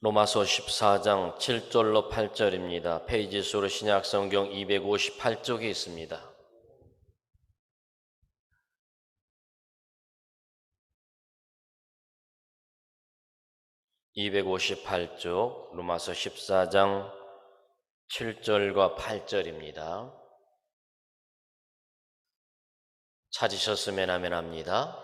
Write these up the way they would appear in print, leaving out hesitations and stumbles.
로마서 14장 7절로 8절입니다. 페이지 수로 신약성경 258쪽에 있습니다. (258쪽) 로마서 14장 7절과 8절입니다. 찾으셨으면 아멘합니다.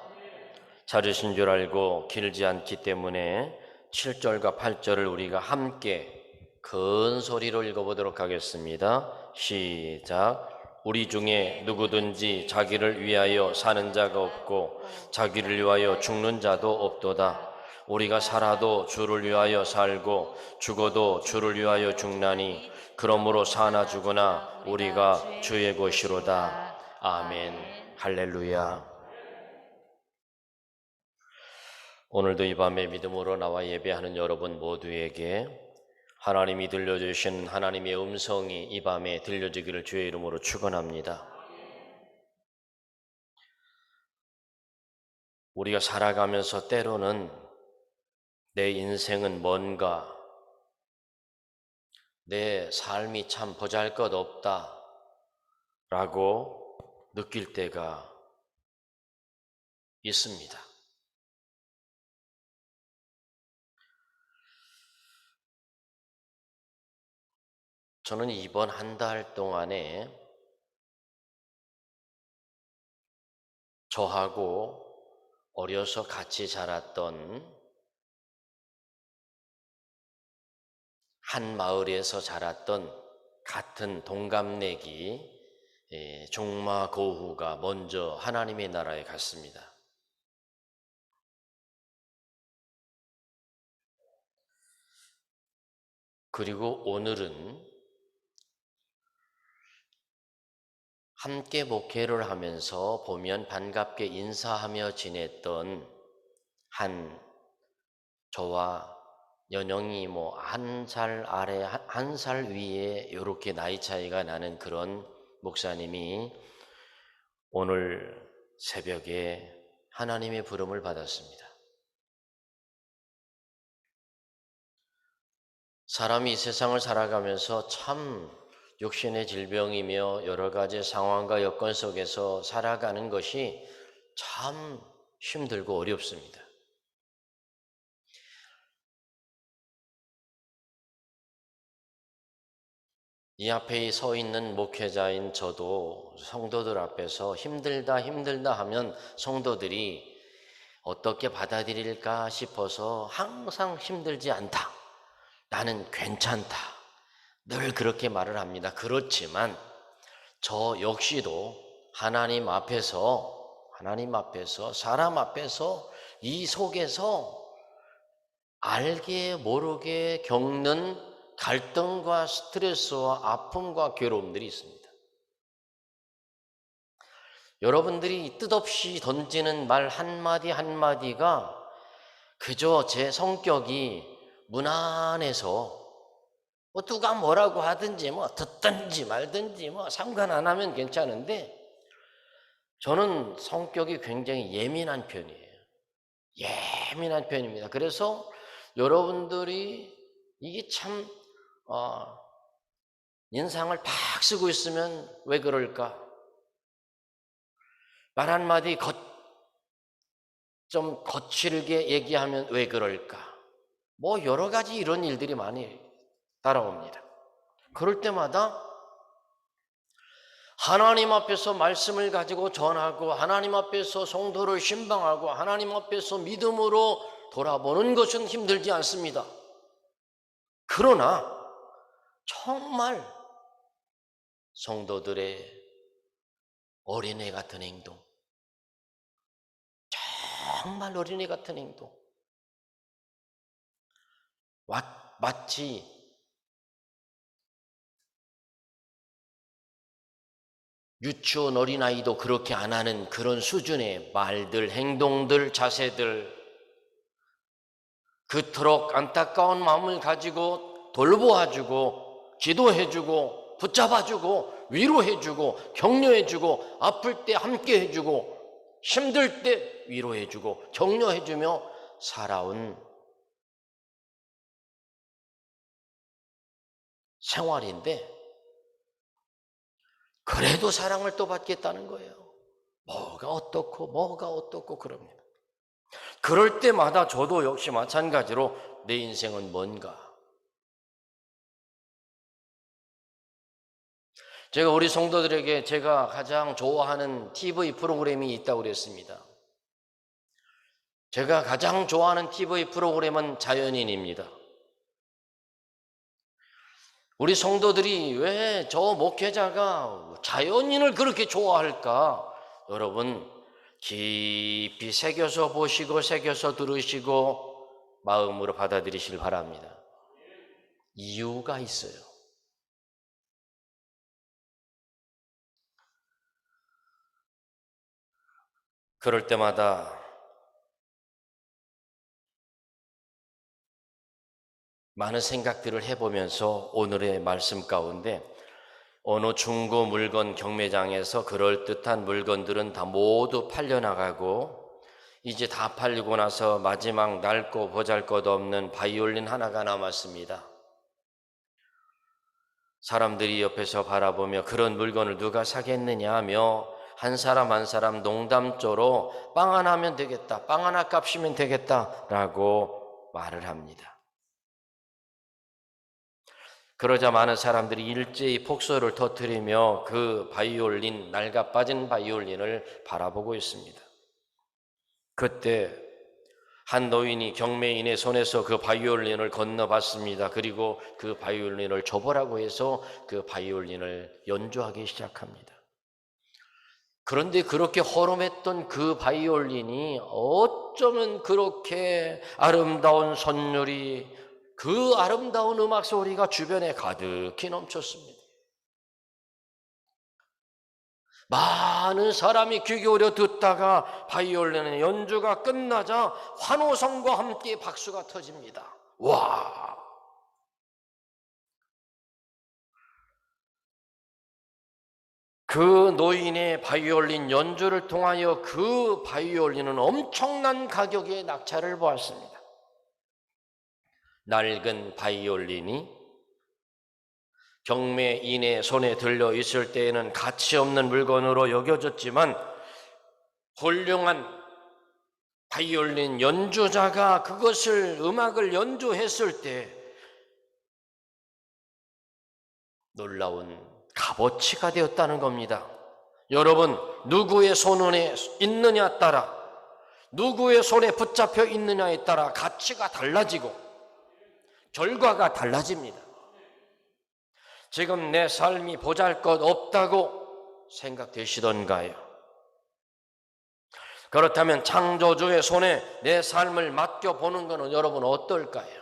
찾으신 줄 알고 길지 않기 때문에 7절과 8절을 우리가 함께 큰 소리로 읽어보도록 하겠습니다. 시작. 우리 중에 누구든지 자기를 위하여 사는 자가 없고 자기를 위하여 죽는 자도 없도다. 우리가 살아도 주를 위하여 살고 죽어도 주를 위하여 죽나니 그러므로 사나 죽으나 우리가 주의 것이로다. 아멘. 할렐루야. 오늘도 이 밤에 믿음으로 나와 예배하는 여러분 모두에게 하나님이 들려주신 하나님의 음성이 이 밤에 들려지기를 주의 이름으로 축원합니다. 우리가 살아가면서 때로는 내 인생은 뭔가, 내 삶이 참 보잘것없다 라고 느낄 때가 있습니다. 저는 이번 한 달 동안에 저하고 어려서 같이 자랐던 한 마을에서 자랐던 같은 동갑내기 종마고후가 먼저 하나님의 나라에 갔습니다. 그리고 오늘은 함께 목회를 하면서 보면 반갑게 인사하며 지냈던 저와 연령이 한 살 아래, 한 살 위에 이렇게 나이 차이가 나는 그런 목사님이 오늘 새벽에 하나님의 부름을 받았습니다. 사람이 이 세상을 살아가면서 참 육신의 질병이며 여러 가지 상황과 여건 속에서 살아가는 것이 참 힘들고 어렵습니다. 이 앞에 서 있는 목회자인 저도 성도들 앞에서 힘들다 하면 성도들이 어떻게 받아들일까 싶어서 항상 힘들지 않다, 나는 괜찮다, 늘 그렇게 말을 합니다. 그렇지만 저 역시도 하나님 앞에서 사람 앞에서 이 속에서 알게 모르게 겪는 갈등과 스트레스와 아픔과 괴로움들이 있습니다. 여러분들이 뜻없이 던지는 말 한마디 한마디가 그저 제 성격이 무난해서 누가 뭐라고 하든지 듣든지 말든지 상관 안 하면 괜찮은데, 저는 성격이 굉장히 예민한 편이에요. 예민한 편입니다. 그래서 여러분들이 이게 참 인상을 팍 쓰고 있으면 왜 그럴까? 말 한마디 좀 거칠게 얘기하면 왜 그럴까? 여러 가지 이런 일들이 많이 따라옵니다. 그럴 때마다 하나님 앞에서 말씀을 가지고 전하고 하나님 앞에서 성도를 신방하고 하나님 앞에서 믿음으로 돌아보는 것은 힘들지 않습니다. 그러나 정말 성도들의 어린애 같은 행동, 정말 어린애 같은 행동, 마치 유치원 어린아이도 그렇게 안 하는 그런 수준의 말들, 행동들, 자세들, 그토록 안타까운 마음을 가지고 돌보아주고 기도해주고 붙잡아주고 위로해주고 격려해주고 아플 때 함께 해주고 힘들 때 위로해주고 격려해주며 살아온 생활인데 그래도 사랑을 또 받겠다는 거예요. 뭐가 어떻고 그럽니다. 그럴 때마다 저도 역시 마찬가지로 내 인생은 뭔가. 제가 우리 성도들에게 제가 가장 좋아하는 TV 프로그램이 있다고 그랬습니다. 제가 가장 좋아하는 TV 프로그램은 자연인입니다. 우리 성도들이 왜 저 목회자가 자연인을 그렇게 좋아할까? 여러분 깊이 새겨서 보시고 새겨서 들으시고 마음으로 받아들이시길 바랍니다. 이유가 있어요. 그럴 때마다 많은 생각들을 해보면서 오늘의 말씀 가운데 어느 중고 물건 경매장에서 그럴듯한 물건들은 다 모두 팔려나가고 이제 다 팔리고 나서 마지막 낡고 보잘것없는 바이올린 하나가 남았습니다. 사람들이 옆에서 바라보며 그런 물건을 누가 사겠느냐 하며 한 사람 한 사람 농담조로 빵 하나 하면 되겠다, 빵 하나 값이면 되겠다라고 말을 합니다. 그러자 많은 사람들이 일제히 폭소를 터뜨리며 그 바이올린, 낡아빠진 바이올린을 바라보고 있습니다. 그때 한 노인이 경매인의 손에서 그 바이올린을 건너봤습니다. 그리고 그 바이올린을 줘보라고 해서 그 바이올린을 연주하기 시작합니다. 그런데 그렇게 허름했던 그 바이올린이 어쩌면 그렇게 아름다운 선율이, 그 아름다운 음악 소리가 주변에 가득히 넘쳤습니다. 많은 사람이 귀 기울여 듣다가 바이올린의 연주가 끝나자 환호성과 함께 박수가 터집니다. 와! 그 노인의 바이올린 연주를 통하여 그 바이올린은 엄청난 가격의 낙찰을 보았습니다. 낡은 바이올린이 경매인의 손에 들려 있을 때에는 가치 없는 물건으로 여겨졌지만 훌륭한 바이올린 연주자가 그것을 음악을 연주했을 때 놀라운 값어치가 되었다는 겁니다. 여러분, 누구의 손에 있느냐에 따라, 누구의 손에 붙잡혀 있느냐에 따라 가치가 달라지고 결과가 달라집니다. 지금 내 삶이 보잘것없다고 생각되시던가요? 그렇다면 창조주의 손에 내 삶을 맡겨보는 것은 여러분 어떨까요?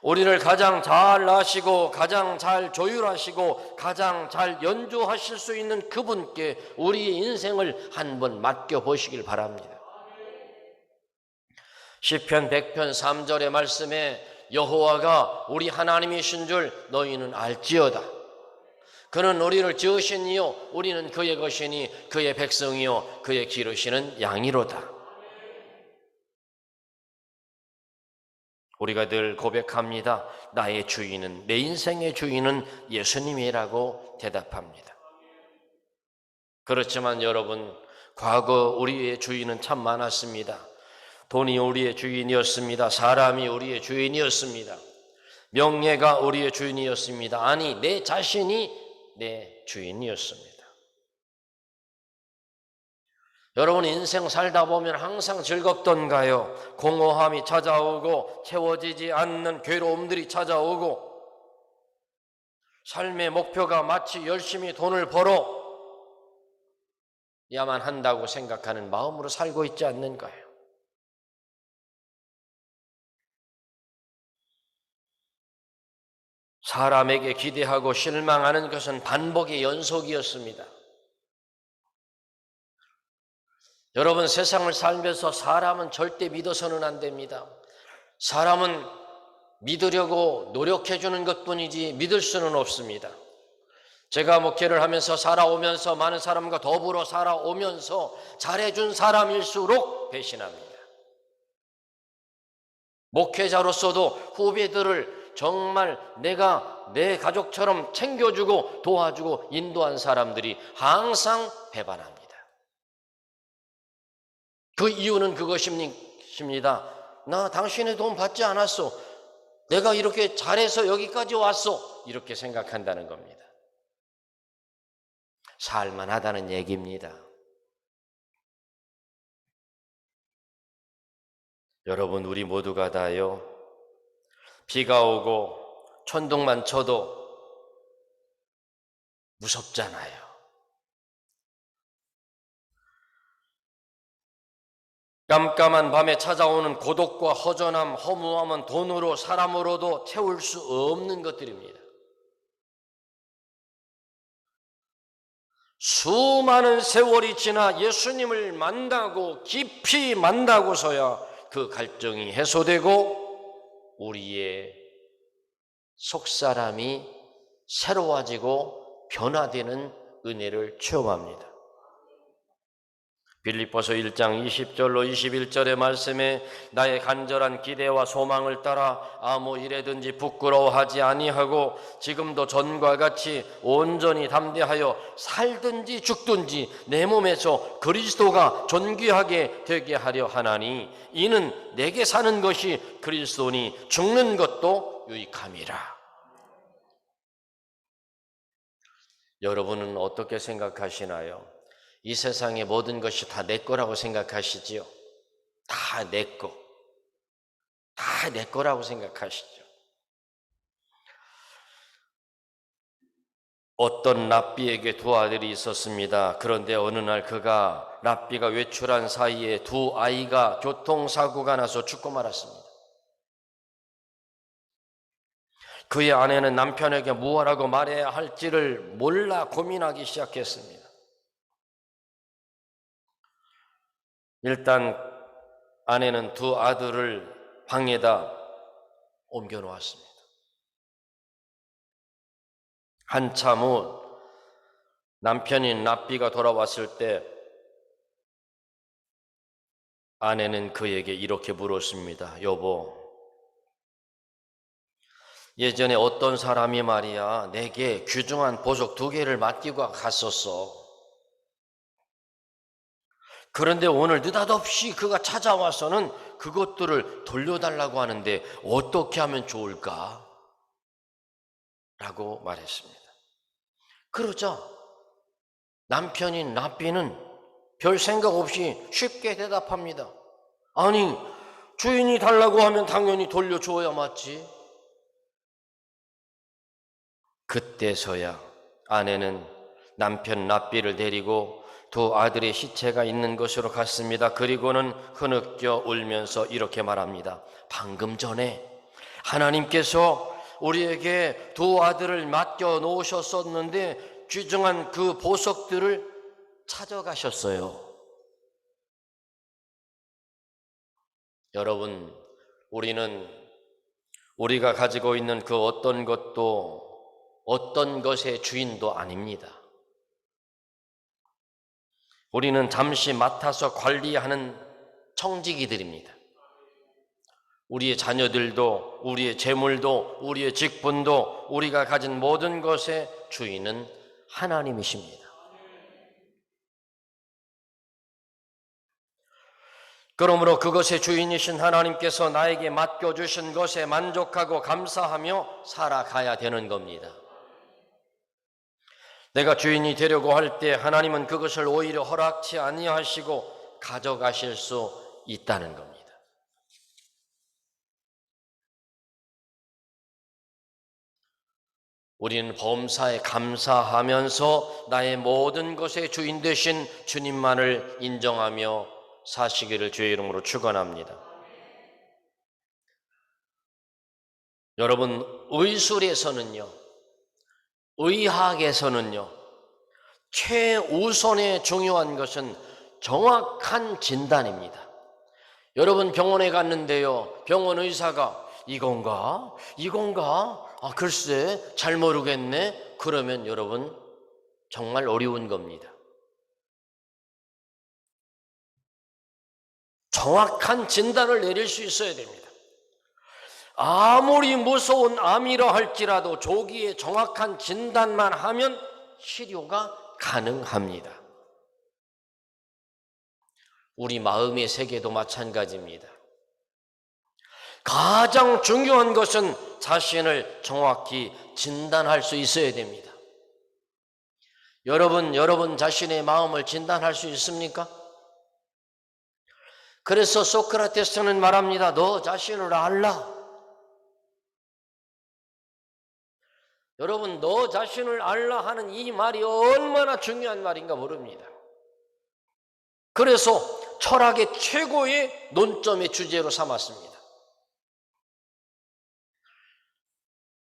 우리를 가장 잘 아시고 가장 잘 조율하시고 가장 잘 연주하실 수 있는 그분께 우리의 인생을 한번 맡겨보시길 바랍니다. 시편 100편 3절의 말씀에 여호와가 우리 하나님이신 줄 너희는 알지어다. 그는 우리를 지으시니요 우리는 그의 것이니 그의 백성이요 그의 기르시는 양이로다. 우리가 늘 고백합니다. 나의 주인은, 내 인생의 주인은 예수님이라고 대답합니다. 그렇지만 여러분, 과거 우리의 주인은 참 많았습니다. 돈이 우리의 주인이었습니다. 사람이 우리의 주인이었습니다. 명예가 우리의 주인이었습니다. 아니, 내 자신이 내 주인이었습니다. 여러분, 인생 살다 보면 항상 즐겁던가요? 공허함이 찾아오고 채워지지 않는 괴로움들이 찾아오고 삶의 목표가 마치 열심히 돈을 벌어야만 한다고 생각하는 마음으로 살고 있지 않는가요? 사람에게 기대하고 실망하는 것은 반복의 연속이었습니다. 여러분, 세상을 살면서 사람은 절대 믿어서는 안 됩니다. 사람은 믿으려고 노력해주는 것뿐이지 믿을 수는 없습니다. 제가 목회를 하면서 살아오면서 많은 사람과 더불어 살아오면서 잘해준 사람일수록 배신합니다. 목회자로서도 후배들을 정말 내가 내 가족처럼 챙겨주고 도와주고 인도한 사람들이 항상 배반합니다. 그 이유는 그것입니다. 나 당신의 도움 받지 않았어. 내가 이렇게 잘해서 여기까지 왔어. 이렇게 생각한다는 겁니다. 살만하다는 얘기입니다. 여러분, 우리 모두가 다요, 비가 오고 천둥만 쳐도 무섭잖아요. 깜깜한 밤에 찾아오는 고독과 허전함, 허무함은 돈으로, 사람으로도 채울 수 없는 것들입니다. 수많은 세월이 지나 예수님을 만나고 깊이 만나고서야 그 갈증이 해소되고 우리의 속사람이 새로워지고 변화되는 은혜를 체험합니다. 빌립보서 1장 20절로 21절의 말씀에 나의 간절한 기대와 소망을 따라 아무 일에든지 부끄러워하지 아니하고 지금도 전과 같이 온전히 담대하여 살든지 죽든지 내 몸에서 그리스도가 존귀하게 되게 하려 하나니 이는 내게 사는 것이 그리스도니 죽는 것도 유익함이라. 여러분은 어떻게 생각하시나요? 이 세상의 모든 것이 다 내 거라고 생각하시지요? 다 내 거. 다 내 거라고 생각하시죠? 어떤 랍비에게 두 아들이 있었습니다. 그런데 어느 날 랍비가 외출한 사이에 두 아이가 교통사고가 나서 죽고 말았습니다. 그의 아내는 남편에게 무엇라고 말해야 할지를 몰라 고민하기 시작했습니다. 일단 아내는 두 아들을 방에다 옮겨 놓았습니다. 한참 후 남편인 랍비가 돌아왔을 때 아내는 그에게 이렇게 물었습니다. 여보, 예전에 어떤 사람이 말이야 내게 귀중한 보석 2개를 맡기고 갔었어. 그런데 오늘 느닷없이 그가 찾아와서는 그것들을 돌려달라고 하는데 어떻게 하면 좋을까? 라고 말했습니다. 그러자 남편인 랍비는 별 생각 없이 쉽게 대답합니다. 아니, 주인이 달라고 하면 당연히 돌려줘야 맞지. 그때서야 아내는 남편 랍비를 데리고 두 아들의 시체가 있는 곳으로 갔습니다. 그리고는 흐느껴 울면서 이렇게 말합니다. 방금 전에 하나님께서 우리에게 두 아들을 맡겨 놓으셨었는데 귀중한 그 보석들을 찾아가셨어요. 여러분, 우리가 가지고 있는 그 어떤 것도 어떤 것의 주인도 아닙니다. 우리는 잠시 맡아서 관리하는 청지기들입니다. 우리의 자녀들도, 우리의 재물도, 우리의 직분도, 우리가 가진 모든 것의 주인은 하나님이십니다. 그러므로 그것의 주인이신 하나님께서 나에게 맡겨주신 것에 만족하고 감사하며 살아가야 되는 겁니다. 내가 주인이 되려고 할 때 하나님은 그것을 오히려 허락치 아니하시고 가져가실 수 있다는 겁니다. 우리는 범사에 감사하면서 나의 모든 것의 주인 되신 주님만을 인정하며 사시기를 주의 이름으로 축원합니다. 여러분, 의술에서는요, 의학에서는요, 최우선의 중요한 것은 정확한 진단입니다. 여러분 병원에 갔는데요, 병원 의사가 이건가? 글쎄 잘 모르겠네. 그러면 여러분 정말 어려운 겁니다. 정확한 진단을 내릴 수 있어야 됩니다. 아무리 무서운 암이라 할지라도 조기에 정확한 진단만 하면 치료가 가능합니다. 우리 마음의 세계도 마찬가지입니다. 가장 중요한 것은 자신을 정확히 진단할 수 있어야 됩니다. 여러분 자신의 마음을 진단할 수 있습니까? 그래서 소크라테스는 말합니다. 너 자신을 알라. 여러분, 너 자신을 알라 하는 이 말이 얼마나 중요한 말인가 모릅니다. 그래서 철학의 최고의 논점의 주제로 삼았습니다.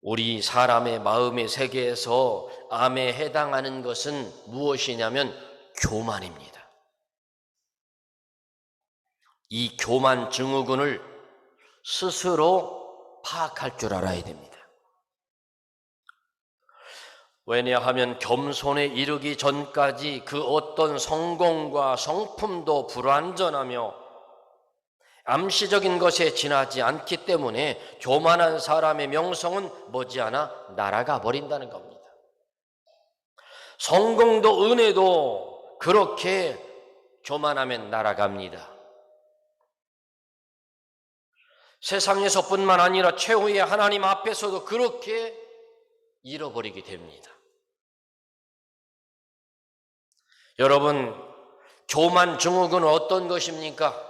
우리 사람의 마음의 세계에서 암에 해당하는 것은 무엇이냐면 교만입니다. 이 교만 증후군을 스스로 파악할 줄 알아야 됩니다. 왜냐하면 겸손에 이르기 전까지 그 어떤 성공과 성품도 불완전하며 암시적인 것에 지나지 않기 때문에 교만한 사람의 명성은 머지않아 날아가 버린다는 겁니다. 성공도 은혜도 그렇게 교만하면 날아갑니다. 세상에서뿐만 아니라 최후의 하나님 앞에서도 그렇게 잃어버리게 됩니다. 여러분, 교만 증후군은 어떤 것입니까?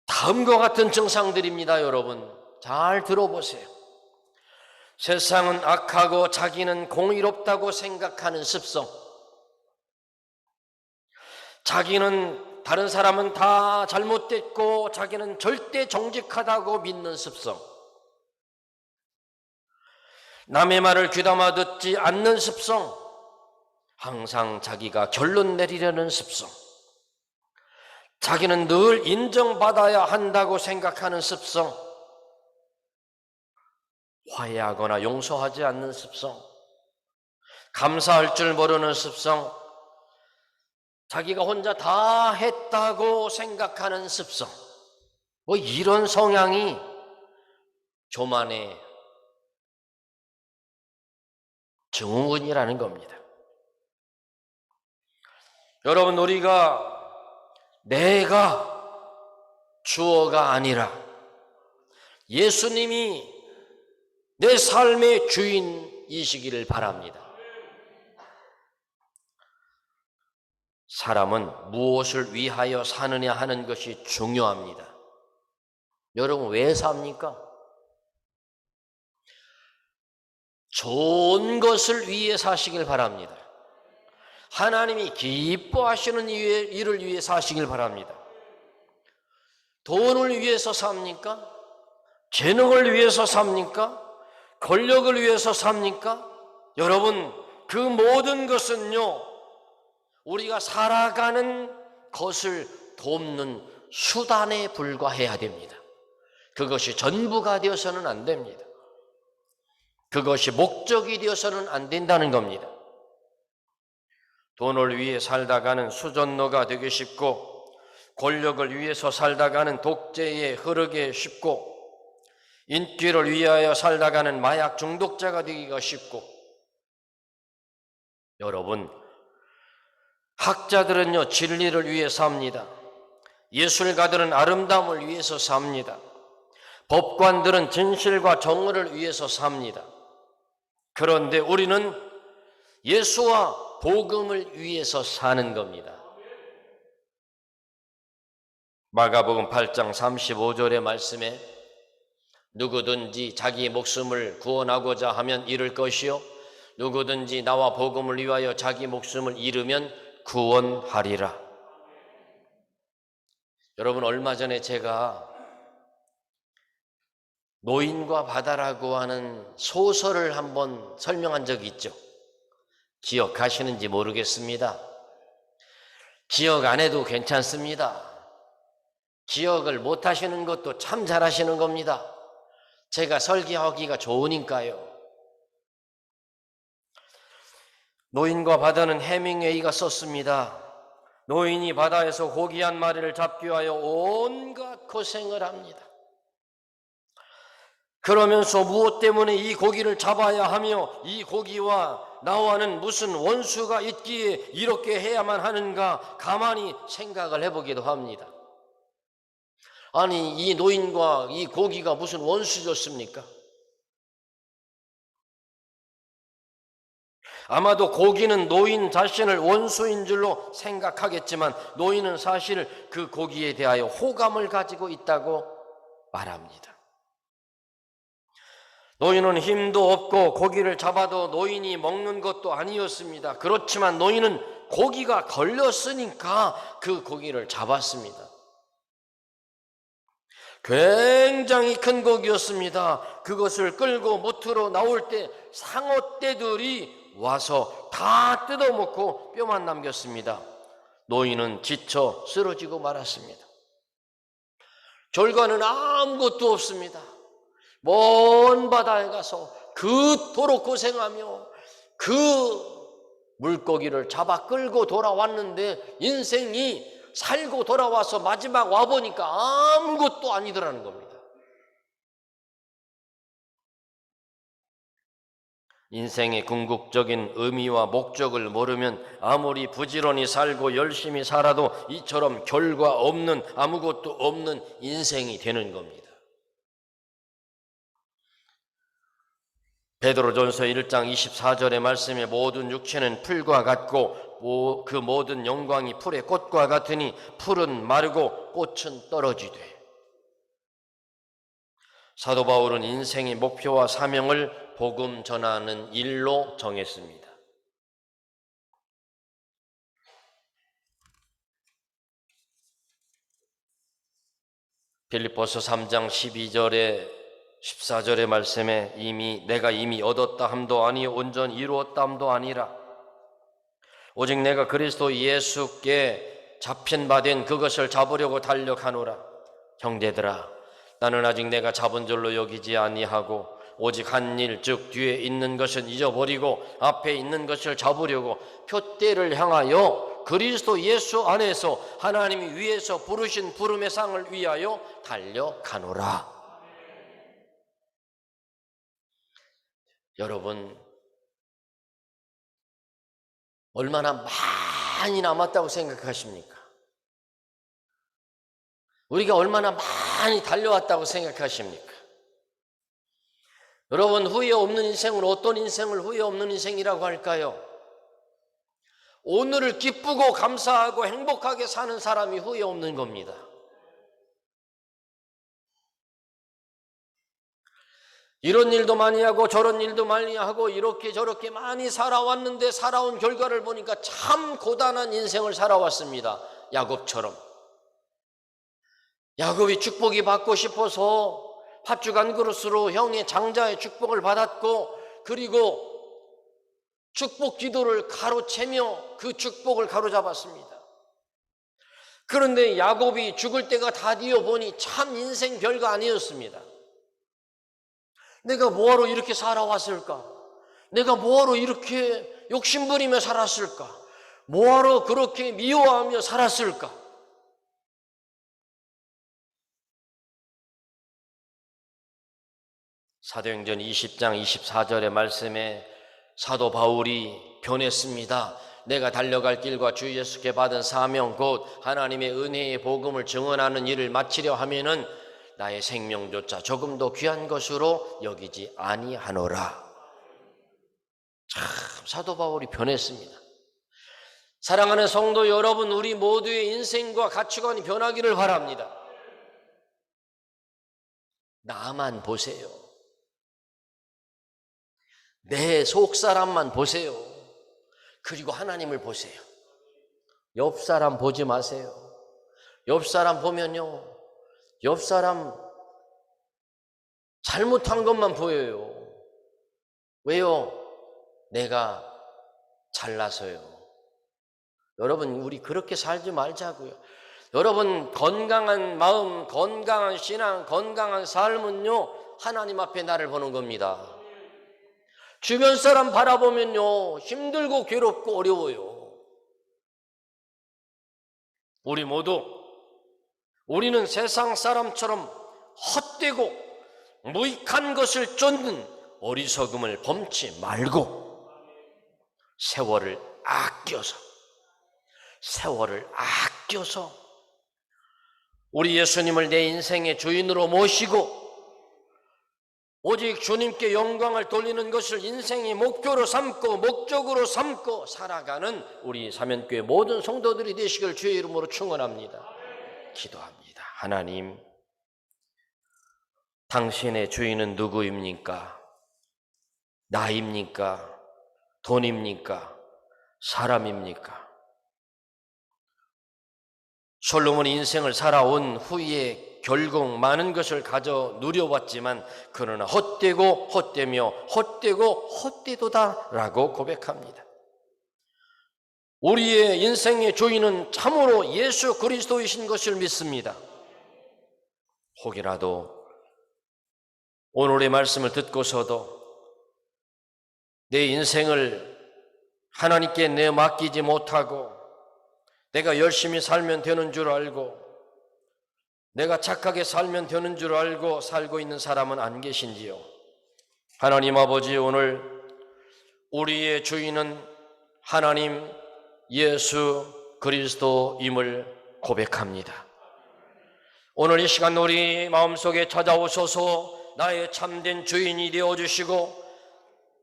다음과 같은 증상들입니다. 여러분, 잘 들어보세요. 세상은 악하고 자기는 공의롭다고 생각하는 습성, 자기는 다른 사람은 다 잘못됐고 자기는 절대 정직하다고 믿는 습성, 남의 말을 귀담아 듣지 않는 습성, 항상 자기가 결론 내리려는 습성, 자기는 늘 인정받아야 한다고 생각하는 습성, 화해하거나 용서하지 않는 습성, 감사할 줄 모르는 습성, 자기가 혼자 다 했다고 생각하는 습성, 이런 성향이 교만의 증후군이라는 겁니다. 여러분, 우리가 내가 주어가 아니라 예수님이 내 삶의 주인이시기를 바랍니다. 사람은 무엇을 위하여 사느냐 하는 것이 중요합니다. 여러분, 왜 삽니까? 좋은 것을 위해 사시길 바랍니다. 하나님이 기뻐하시는 일을 위해 사시길 바랍니다. 돈을 위해서 삽니까? 재능을 위해서 삽니까? 권력을 위해서 삽니까? 여러분, 그 모든 것은요, 우리가 살아가는 것을 돕는 수단에 불과해야 됩니다. 그것이 전부가 되어서는 안 됩니다. 그것이 목적이 되어서는 안 된다는 겁니다. 돈을 위해 살다가는 수전노가 되기 쉽고, 권력을 위해서 살다가는 독재에 흐르게 쉽고, 인기를 위하여 살다가는 마약 중독자가 되기가 쉽고, 여러분, 학자들은요, 진리를 위해 삽니다. 예술가들은 아름다움을 위해서 삽니다. 법관들은 진실과 정의를 위해서 삽니다. 그런데 우리는 예수와 복음을 위해서 사는 겁니다. 마가복음 8장 35절의 말씀에 누구든지 자기 목숨을 구원하고자 하면 잃을 것이요, 누구든지 나와 복음을 위하여 자기 목숨을 잃으면 구원하리라. 여러분, 얼마 전에 제가 노인과 바다라고 하는 소설을 한번 설명한 적이 있죠. 기억하시는지 모르겠습니다. 기억 안 해도 괜찮습니다. 기억을 못 하시는 것도 참 잘하시는 겁니다. 제가 설계하기가 좋으니까요. 노인과 바다는 해밍웨이가 썼습니다. 노인이 바다에서 고귀한 마리를 잡기 위하여 온갖 고생을 합니다. 그러면서 무엇 때문에 이 고기를 잡아야 하며 이 고기와 나와는 무슨 원수가 있기에 이렇게 해야만 하는가 가만히 생각을 해보기도 합니다. 아니, 이 노인과 이 고기가 무슨 원수였습니까? 아마도 고기는 노인 자신을 원수인 줄로 생각하겠지만 노인은 사실 그 고기에 대하여 호감을 가지고 있다고 말합니다. 노인은 힘도 없고 고기를 잡아도 노인이 먹는 것도 아니었습니다. 그렇지만 노인은 고기가 걸렸으니까 그 고기를 잡았습니다. 굉장히 큰 고기였습니다. 그것을 끌고 모트로 나올 때 상어떼들이 와서 다 뜯어먹고 뼈만 남겼습니다. 노인은 지쳐 쓰러지고 말았습니다. 결과는 아무것도 없습니다. 먼 바다에 가서 그토록 고생하며 그 물고기를 잡아 끌고 돌아왔는데 인생이 살고 돌아와서 마지막 와보니까 아무것도 아니더라는 겁니다. 인생의 궁극적인 의미와 목적을 모르면 아무리 부지런히 살고 열심히 살아도 이처럼 결과 없는, 아무것도 없는 인생이 되는 겁니다. 베드로전서 1장 24절의 말씀에 모든 육체는 풀과 같고 그 모든 영광이 풀의 꽃과 같으니 풀은 마르고 꽃은 떨어지되. 사도 바울은 인생의 목표와 사명을 복음 전하는 일로 정했습니다. 빌립보서 3장 12절에 14절의 말씀에 내가 이미 얻었다 함도 아니요 온전히 이루었다 함도 아니라 오직 내가 그리스도 예수께 잡힌 바 된 그것을 잡으려고 달력하노라. 형제들아, 나는 아직 내가 잡은 줄로 여기지 아니하고 오직 한 일, 즉 뒤에 있는 것은 잊어버리고 앞에 있는 것을 잡으려고 표대를 향하여 그리스도 예수 안에서 하나님이 위에서 부르신 부름의 상을 위하여 달려가노라. 여러분, 얼마나 많이 남았다고 생각하십니까? 우리가 얼마나 많이 달려왔다고 생각하십니까? 여러분, 후회 없는 인생은 어떤 인생을 후회 없는 인생이라고 할까요? 오늘을 기쁘고 감사하고 행복하게 사는 사람이 후회 없는 겁니다. 이런 일도 많이 하고 저런 일도 많이 하고 이렇게 저렇게 많이 살아왔는데 살아온 결과를 보니까 참 고단한 인생을 살아왔습니다. 야곱처럼. 야곱이 축복이 받고 싶어서 팥죽 한 그릇으로 형의 장자의 축복을 받았고, 그리고 축복 기도를 가로채며 그 축복을 가로잡았습니다. 그런데 야곱이 죽을 때가 다 되어 보니 참 인생 별거 아니었습니다. 내가 뭐하러 이렇게 살아왔을까? 내가 뭐하러 이렇게 욕심부리며 살았을까? 뭐하러 그렇게 미워하며 살았을까? 사도행전 20장 24절의 말씀에 사도 바울이 변했습니다. 내가 달려갈 길과 주 예수께 받은 사명 곧 하나님의 은혜의 복음을 증언하는 일을 마치려 하면은 나의 생명조차 조금 더 귀한 것으로 여기지 아니하노라. 참 사도 바울이 변했습니다. 사랑하는 성도 여러분, 우리 모두의 인생과 가치관이 변하기를 바랍니다. 나만 보세요. 내 속사람만 보세요. 그리고 하나님을 보세요. 옆사람 보지 마세요. 옆사람 보면요, 옆사람 잘못한 것만 보여요. 왜요? 내가 잘나서요. 여러분, 우리 그렇게 살지 말자고요. 여러분, 건강한 마음, 건강한 신앙, 건강한 삶은요, 하나님 앞에 나를 보는 겁니다. 주변 사람 바라보면요, 힘들고 괴롭고 어려워요. 우리 모두, 우리는 세상 사람처럼 헛되고 무익한 것을 쫓는 어리석음을 범치 말고 세월을 아껴서 우리 예수님을 내 인생의 주인으로 모시고 오직 주님께 영광을 돌리는 것을 인생의 목표로 삼고 목적으로 삼고 살아가는 우리 사면교회 모든 성도들이 되시길 주의 이름으로 축원합니다. 기도합니다. 하나님, 당신의 주인은 누구입니까? 나입니까? 돈입니까? 사람입니까? 솔로몬이 인생을 살아온 후에 결국 많은 것을 가져 누려봤지만 그러나 헛되고 헛되며 헛되고 헛되도다라고 고백합니다. 우리의 인생의 주인은 참으로 예수 그리스도이신 것을 믿습니다. 혹이라도 오늘의 말씀을 듣고서도 내 인생을 하나님께 내맡기지 못하고 내가 열심히 살면 되는 줄 알고 내가 착하게 살면 되는 줄 알고 살고 있는 사람은 안 계신지요? 하나님 아버지, 오늘 우리의 주인은 하나님 예수 그리스도임을 고백합니다. 오늘 이 시간 우리 마음속에 찾아오셔서 나의 참된 주인이 되어주시고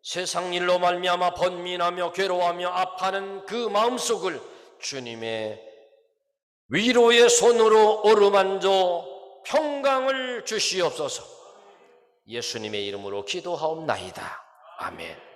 세상 일로 말미암아 번민하며 괴로워하며 아파하는 그 마음속을 주님의 위로의 손으로 어루만져 평강을 주시옵소서. 예수님의 이름으로 기도하옵나이다. 아멘.